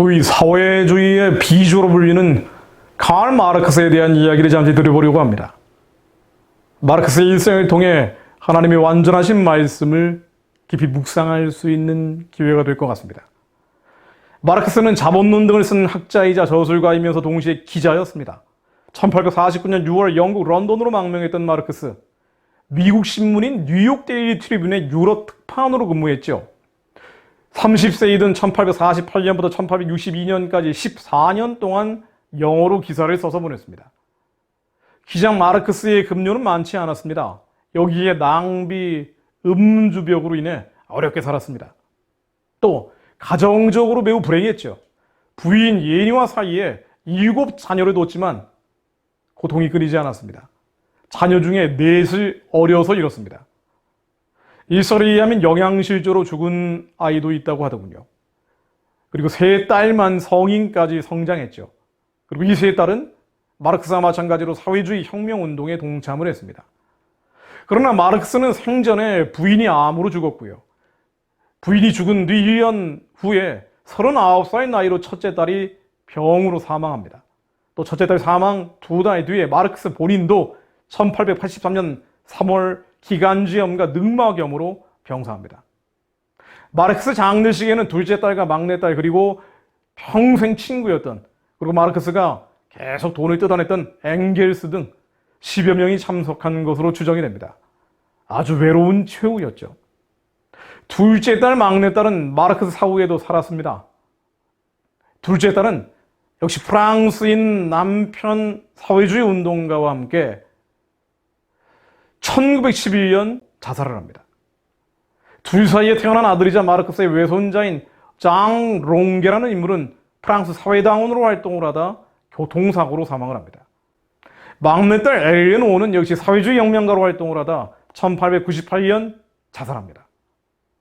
소위 사회주의의 비주로 불리는 칼 마르크스에 대한 이야기를 잠시 드려보려고 합니다. 마르크스의 일생을 통해 하나님의 완전하신 말씀을 깊이 묵상할 수 있는 기회가 될 것 같습니다. 마르크스는 자본론 등을 쓴 학자이자 저술가이면서 동시에 기자였습니다. 1849년 6월 영국 런던으로 망명했던 마르크스, 미국 신문인 뉴욕 데일리 트리뷴의 유럽 특파원으로 근무했죠. 30세이던 1848년부터 1862년까지 14년 동안 영어로 기사를 써서 보냈습니다. 기장 마르크스의 급료는 많지 않았습니다. 여기에 낭비, 음주벽으로 인해 어렵게 살았습니다. 또 가정적으로 매우 불행했죠. 부인 예니와 사이에 7 자녀를 뒀지만 고통이 끊이지 않았습니다. 자녀 중에 4을 어려서 잃었습니다. 일설에 의하면 영양실조로 죽은 아이도 있다고 하더군요. 그리고 3딸만 성인까지 성장했죠. 그리고 이 3딸은 마르크스와 마찬가지로 사회주의 혁명운동에 동참을 했습니다. 그러나 마르크스는 생전에 부인이 암으로 죽었고요. 부인이 죽은 뒤 1년 후에 39살 나이로 첫째 딸이 병으로 사망합니다. 또 첫째 딸 사망 2달 뒤에 마르크스 본인도 1883년 3월 기관지염과 늑막염으로 병사합니다. 마르크스 장례식에는 둘째 딸과 막내딸 그리고 평생 친구였던, 그리고 마르크스가 계속 돈을 뜯어냈던 엥겔스 등 10여 명이 참석한 것으로 추정이 됩니다. 아주 외로운 최후였죠. 둘째 딸, 막내딸은 마르크스 사후에도 살았습니다. 둘째 딸은 역시 프랑스인 남편 사회주의 운동가와 함께 1911년 자살을 합니다. 둘 사이에 태어난 아들이자 마르크스의 외손자인 장 롱게라는 인물은 프랑스 사회당원으로 활동을 하다 교통사고로 사망을 합니다. 막내딸 엘레노는 역시 사회주의 혁명가로 활동을 하다 1898년 자살합니다.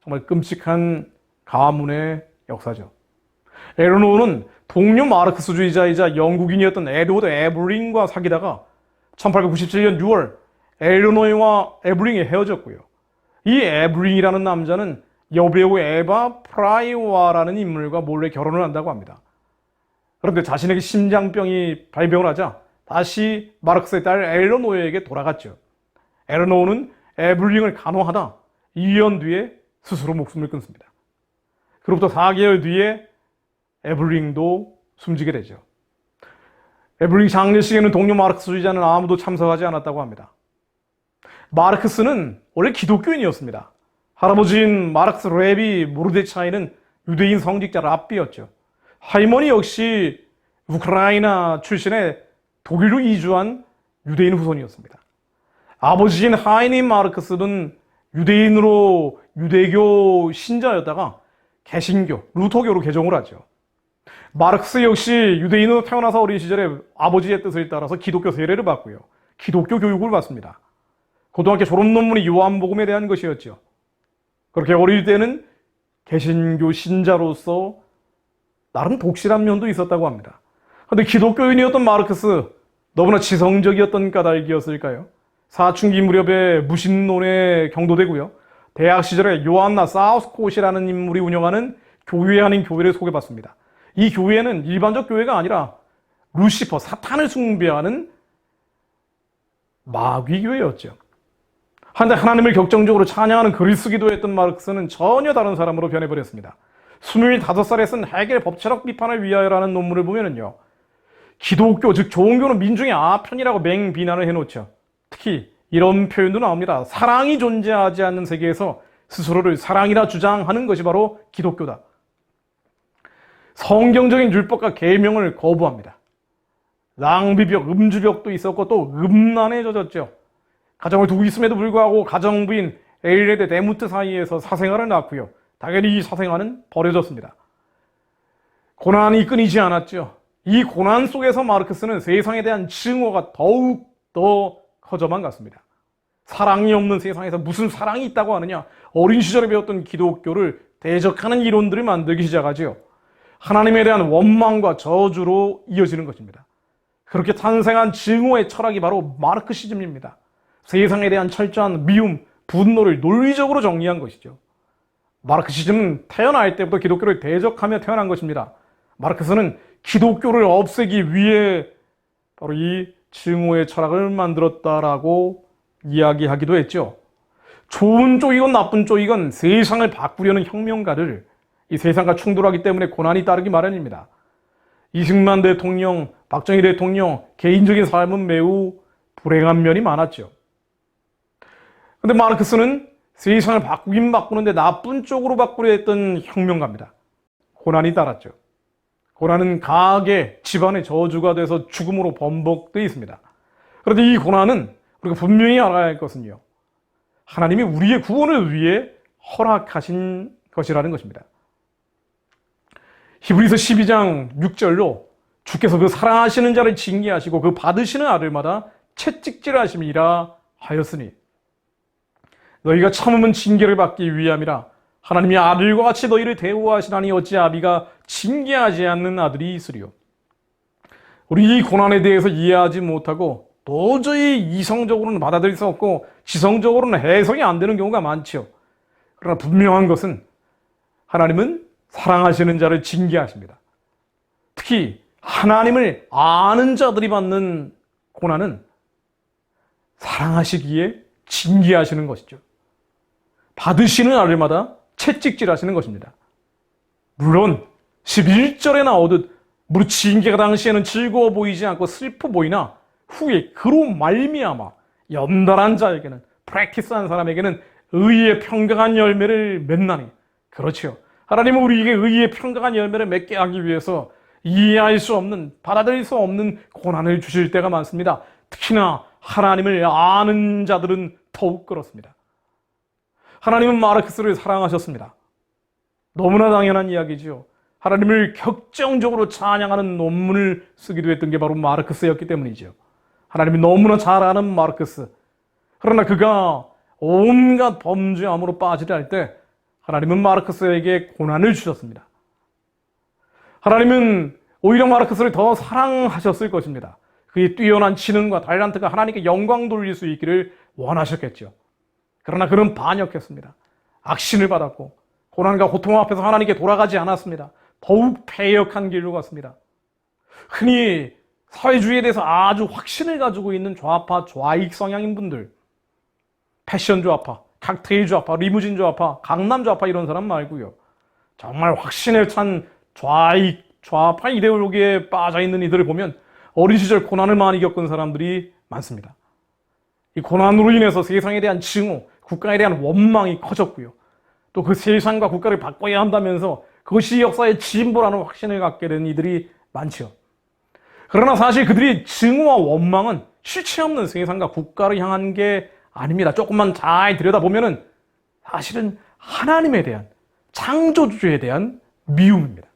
정말 끔찍한 가문의 역사죠. 엘레노는 동료 마르크스주의자이자 영국인이었던 에드워드 에블링과 사귀다가 1897년 6월 엘레노와 에블링이 헤어졌고요. 이 에블링이라는 남자는 여배우 에바 프라이와라는 인물과 몰래 결혼을 한다고 합니다. 그런데 자신에게 심장병이 발병을 하자 다시 마르크스의 딸 엘레노에게 돌아갔죠. 엘레노는 에블링을 간호하다 2년 뒤에 스스로 목숨을 끊습니다. 그로부터 4개월 뒤에 에블링도 숨지게 되죠. 에블링 장례식에는 동료 마르크스주의자는 아무도 참석하지 않았다고 합니다. 마르크스는 원래 기독교인이었습니다. 할아버지인 마르크스 레비 모르데차이는 유대인 성직자 랍비였죠. 할머니 역시 우크라이나 출신의 독일로 이주한 유대인 후손이었습니다. 아버지인 하이니 마르크스는 유대인으로 유대교 신자였다가 개신교, 루터교로 개종을 하죠. 마르크스 역시 유대인으로 태어나서 어린 시절에 아버지의 뜻을 따라서 기독교 세례를 받고요. 기독교 교육을 받습니다. 고등학교 졸업 논문이 요한복음에 대한 것이었죠. 그렇게 어릴 때는 개신교 신자로서 나름 독실한 면도 있었다고 합니다. 그런데 기독교인이었던 마르크스, 너무나 지성적이었던 까닭이었을까요? 사춘기 무렵에 무신론에 경도되고요. 대학 시절에 요한나 사우스콧이라는 인물이 운영하는 교회 아닌 교회를 소개받습니다. 이 교회는 일반적 교회가 아니라 루시퍼, 사탄을 숭배하는 마귀교회였죠. 한데 하나님을 격정적으로 찬양하는 글을 쓰기도 했던 마르크스는 전혀 다른 사람으로 변해버렸습니다. 25살에 쓴 해겔 법철학 비판을 위하여라는 논문을 보면은요, 기독교, 즉 좋은 교는 민중의 아편이라고 맹비난을 해놓죠. 특히 이런 표현도 나옵니다. 사랑이 존재하지 않는 세계에서 스스로를 사랑이라 주장하는 것이 바로 기독교다. 성경적인 율법과 계명을 거부합니다. 낭비벽, 음주벽도 있었고 또 음란에 젖었죠. 가정을 두고 있음에도 불구하고 가정부인 에일레드 데무트 사이에서 사생아를 낳았고요. 당연히 이 사생아는 버려졌습니다. 고난이 끊이지 않았죠. 이 고난 속에서 마르크스는 세상에 대한 증오가 더욱 더 커져만 갔습니다. 사랑이 없는 세상에서 무슨 사랑이 있다고 하느냐. 어린 시절에 배웠던 기독교를 대적하는 이론들을 만들기 시작하죠. 하나님에 대한 원망과 저주로 이어지는 것입니다. 그렇게 탄생한 증오의 철학이 바로 마르크시즘입니다. 세상에 대한 철저한 미움, 분노를 논리적으로 정리한 것이죠. 마르크시즘은 태어날 때부터 기독교를 대적하며 태어난 것입니다. 마르크스는 기독교를 없애기 위해 바로 이 증오의 철학을 만들었다라고 이야기하기도 했죠. 좋은 쪽이건 나쁜 쪽이건 세상을 바꾸려는 혁명가를 이 세상과 충돌하기 때문에 고난이 따르기 마련입니다. 이승만 대통령, 박정희 대통령 개인적인 삶은 매우 불행한 면이 많았죠. 그런데 마르크스는 세상을 바꾸긴 바꾸는데 나쁜 쪽으로 바꾸려 했던 혁명가입니다. 고난이 따랐죠. 고난은 가게, 집안의 저주가 돼서 죽음으로 번복되어 있습니다. 그런데 이 고난은 우리가 분명히 알아야 할 것은요, 하나님이 우리의 구원을 위해 허락하신 것이라는 것입니다. 히브리서 12장 6절로 주께서 그 사랑하시는 자를 징계하시고 그 받으시는 아들마다 채찍질하심이라 하였으니 너희가 참으면 징계를 받기 위함이라. 하나님이 아들과 같이 너희를 대우하시나니 어찌 아비가 징계하지 않는 아들이 있으리요. 우리 이 고난에 대해서 이해하지 못하고 도저히 이성적으로는 받아들일 수 없고 지성적으로는 해석이 안 되는 경우가 많죠. 그러나 분명한 것은 하나님은 사랑하시는 자를 징계하십니다. 특히 하나님을 아는 자들이 받는 고난은 사랑하시기에 징계하시는 것이죠. 받으시는 아들마다 채찍질하시는 것입니다. 물론 11절에 나오듯 무릇 징계가 당시에는 즐거워 보이지 않고 슬퍼 보이나 후에 그로 말미암아 연달한 자에게는, 프랙티스한 사람에게는 의의 평강한 열매를 맺나니. 그렇죠. 하나님은 우리에게 의의 평강한 열매를 맺게 하기 위해서 이해할 수 없는, 받아들일 수 없는 고난을 주실 때가 많습니다. 특히나 하나님을 아는 자들은 더욱 그렇습니다. 하나님은 마르크스를 사랑하셨습니다. 너무나 당연한 이야기지요. 하나님을 격정적으로 찬양하는 논문을 쓰기도 했던 게 바로 마르크스였기 때문이죠. 하나님이 너무나 잘 아는 마르크스. 그러나 그가 온갖 범죄함으로 빠지려 할 때 하나님은 마르크스에게 고난을 주셨습니다. 하나님은 오히려 마르크스를 더 사랑하셨을 것입니다. 그의 뛰어난 지능과 달란트가 하나님께 영광 돌릴 수 있기를 원하셨겠죠. 그러나 그는 반역했습니다. 악신을 받았고 고난과 고통 앞에서 하나님께 돌아가지 않았습니다. 더욱 패역한 길로 갔습니다. 흔히 사회주의에 대해서 아주 확신을 가지고 있는 좌파, 좌익 성향인 분들, 패션 좌파, 칵테일 좌파, 리무진 좌파, 강남 좌파 이런 사람 말고요. 정말 확신에 찬 좌익, 좌파 이데올로기에 빠져있는 이들을 보면 어린 시절 고난을 많이 겪은 사람들이 많습니다. 이 고난으로 인해서 세상에 대한 증오, 국가에 대한 원망이 커졌고요. 또 그 세상과 국가를 바꿔야 한다면서 그것이 역사의 진보라는 확신을 갖게 된 이들이 많죠. 그러나 사실 그들이 증오와 원망은 실체 없는 세상과 국가를 향한 게 아닙니다. 조금만 잘 들여다보면은 사실은 하나님에 대한, 창조주에 대한 미움입니다.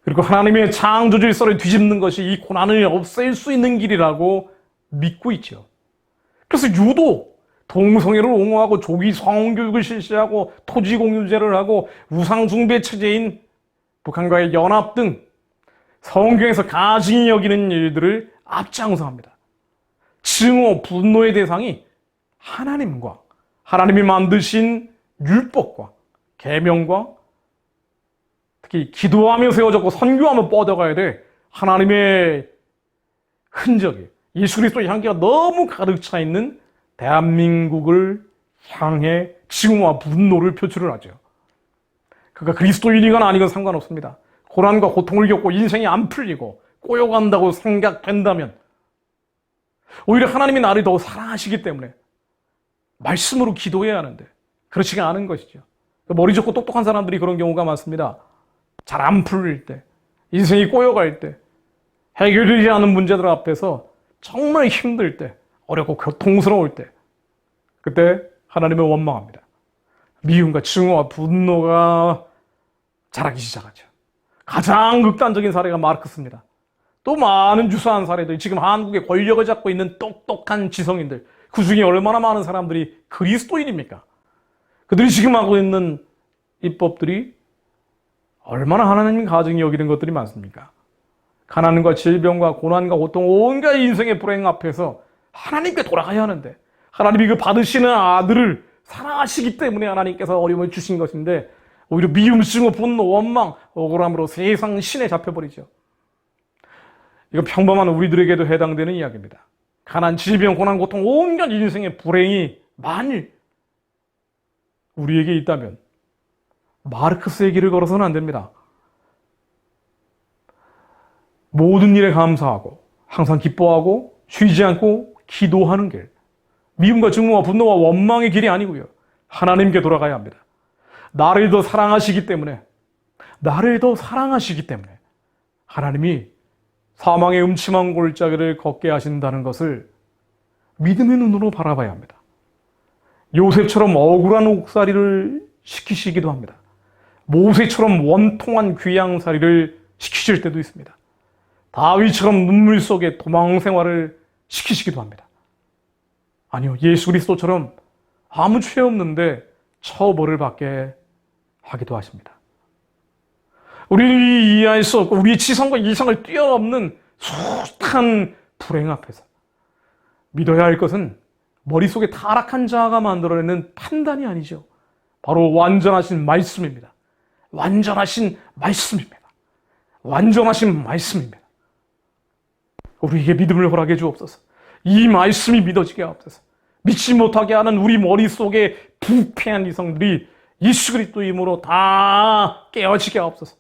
그리고 하나님의 창조 질서를 뒤집는 것이 이 고난을 없앨 수 있는 길이라고 믿고 있죠. 그래서 유독 동성애를 옹호하고 조기 성교육을 실시하고 토지 공유제를 하고 우상 숭배 체제인 북한과의 연합 등 성경에서 가증히 여기는 일들을 앞장서합니다. 증오, 분노의 대상이 하나님과 하나님이 만드신 율법과 계명과 특히 기도하며 세워졌고 선교하며 뻗어가야 돼 하나님의 흔적이, 예수 그리스도의 향기가 너무 가득 차 있는 대한민국을 향해 증오와 분노를 표출을 하죠. 그가 그리스도인이건 아니건 상관없습니다. 고난과 고통을 겪고 인생이 안 풀리고 꼬여간다고 생각된다면 오히려 하나님이 나를 더 사랑하시기 때문에 말씀으로 기도해야 하는데 그렇지가 않은 것이죠. 머리 좋고 똑똑한 사람들이 그런 경우가 많습니다. 잘 안 풀릴 때, 인생이 꼬여갈 때, 해결되지 않은 문제들 앞에서 정말 힘들 때, 어렵고 고통스러울 때, 그때 하나님을 원망합니다. 미움과 증오와 분노가 자라기 시작하죠. 가장 극단적인 사례가 마르크스입니다. 또 많은 유사한 사례들, 지금 한국의 권력을 잡고 있는 똑똑한 지성인들, 그 중에 얼마나 많은 사람들이 그리스도인입니까? 그들이 지금 하고 있는 입법들이 얼마나 하나님 가증히 여기는 것들이 많습니까? 가난과 질병과 고난과 고통, 온갖 인생의 불행 앞에서 하나님께 돌아가야 하는데 하나님이 그 받으시는 아들을 사랑하시기 때문에 하나님께서 어려움을 주신 것인데 오히려 미움, 증오, 분노, 원망, 억울함으로 세상 신에 잡혀버리죠. 이건 평범한 우리들에게도 해당되는 이야기입니다. 가난, 질병, 고난, 고통, 온갖 인생의 불행이 만일 우리에게 있다면 마르크스의 길을 걸어서는 안 됩니다. 모든 일에 감사하고 항상 기뻐하고 쉬지 않고 기도하는 길, 미움과 증오와 분노와 원망의 길이 아니고요. 하나님께 돌아가야 합니다. 나를 더 사랑하시기 때문에 하나님이 사망의 음침한 골짜기를 걷게 하신다는 것을 믿음의 눈으로 바라봐야 합니다. 요셉처럼 억울한 옥살이를 시키시기도 합니다. 모세처럼 원통한 귀양살이를 시키실 때도 있습니다. 다윗처럼 눈물 속에 도망 생활을 시키시기도 합니다. 아니요, 예수 그리스도처럼 아무 죄 없는데 처벌을 받게 하기도 하십니다. 우리 이해할 수 없고 우리의 지성과 이성을 뛰어넘는 숱한 불행 앞에서 믿어야 할 것은 머릿속에 타락한 자가 만들어내는 판단이 아니죠. 바로 완전하신 말씀입니다. 완전하신 말씀입니다. 우리에게 믿음을 허락해 주옵소서. 이 말씀이 믿어지게 하옵소서. 믿지 못하게 하는 우리 머릿속에 부패한 이성들이 예수 그리스도의 이름으로 다 깨어지게 하옵소서.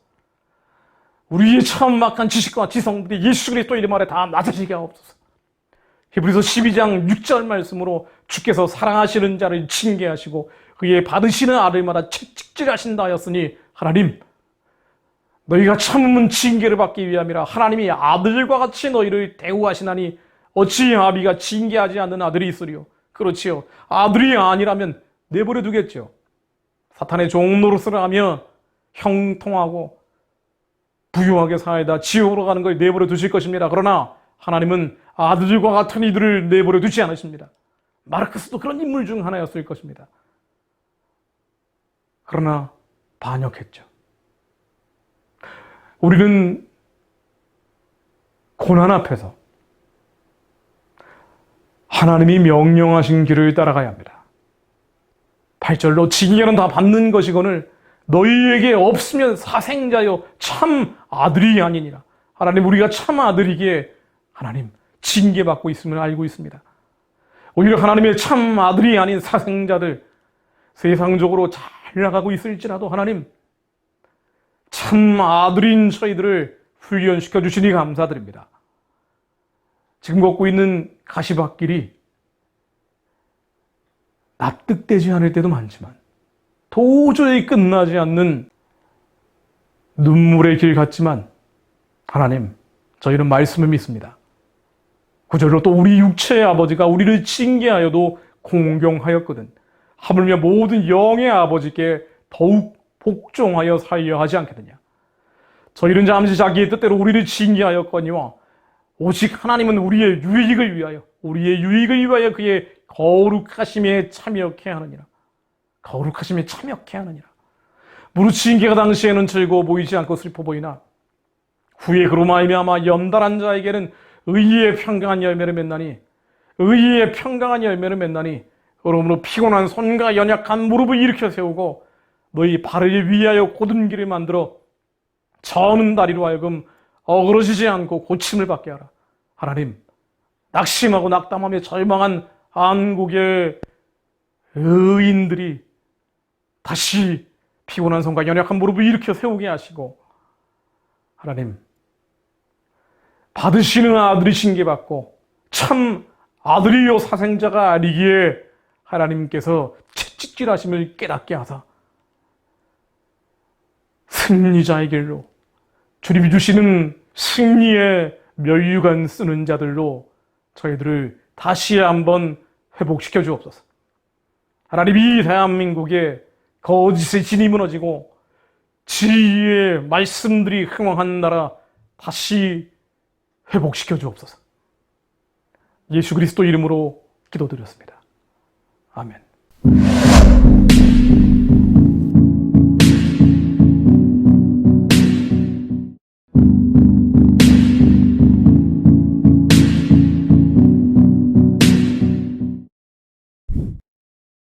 우리의 천막한 지식과 지성들이 예수 그리스도의 이름 아래 다 낮아지게 하옵소서. 히브리서 12장 6절 말씀으로 주께서 사랑하시는 자를 징계하시고 그의 받으시는 아들마다 채찍질하신다 하였으니 하나님, 너희가 참으면 징계를 받기 위함이라 하나님이 아들과 같이 너희를 대우하시나니 어찌 아비가 징계하지 않는 아들이 있으리요. 그렇지요. 아들이 아니라면 내버려 두겠죠. 사탄의 종 노릇을 하며 형통하고 부유하게 살다 지옥으로 가는 걸 내버려 두실 것입니다. 그러나 하나님은 아들과 같은 이들을 내버려 두지 않으십니다. 마르크스도 그런 인물 중 하나였을 것입니다. 그러나 반역했죠. 우리는 고난 앞에서 하나님이 명령하신 길을 따라가야 합니다. 8절로 징계는 다 받는 것이거늘 너희에게 없으면 사생자여 참 아들이 아니니라. 하나님, 우리가 참 아들이기에 하나님 징계받고 있음을 알고 있습니다. 오히려 하나님의 참 아들이 아닌 사생자들, 세상적으로 잘 나가고 있을지라도 하나님 참 아들인 저희들을 훈련시켜 주시니 감사드립니다. 지금 걷고 있는 가시밭길이 납득되지 않을 때도 많지만 도저히 끝나지 않는 눈물의 길 같지만 하나님, 저희는 말씀을 믿습니다. 9절로 또 우리 육체의 아버지가 우리를 징계하여도 공경하였거든 하물며 모든 영의 아버지께 더욱 복종하여 살려 하지 않겠느냐. 저희는 잠시 자기의 뜻대로 우리를 징계하였거니와 오직 하나님은 우리의 유익을 위하여 그의 거룩하심에 참여케 하느니라. 무릇 징계가 당시에는 즐거워 보이지 않고 슬퍼 보이나 후에 그로 말미암아 연단한 자에게는 의의 평강한 열매를 맺나니 그러므로 피곤한 손과 연약한 무릎을 일으켜 세우고 너희 발을 위하여 곧은 길을 만들어 저는 다리로 하여금 어그러지지 않고 고침을 받게 하라. 하나님, 낙심하고 낙담하며 절망한 한국의 의인들이 다시 피곤한 손과 연약한 무릎을 일으켜 세우게 하시고 하나님, 받으시는 아들이 징계받고 참 아들이요 사생자가 아니기에 하나님께서 채찍질하심을 깨닫게 하사 승리자의 길로 주님이 주시는 승리의 멸류관 쓰는 자들로 저희들을 다시 한번 회복시켜 주옵소서. 하나님, 이 대한민국에 거짓의 진이 무너지고 지혜의 말씀들이 흥왕한 나라 다시 회복시켜 주옵소서. 예수 그리스도 이름으로 기도드렸습니다. 아멘.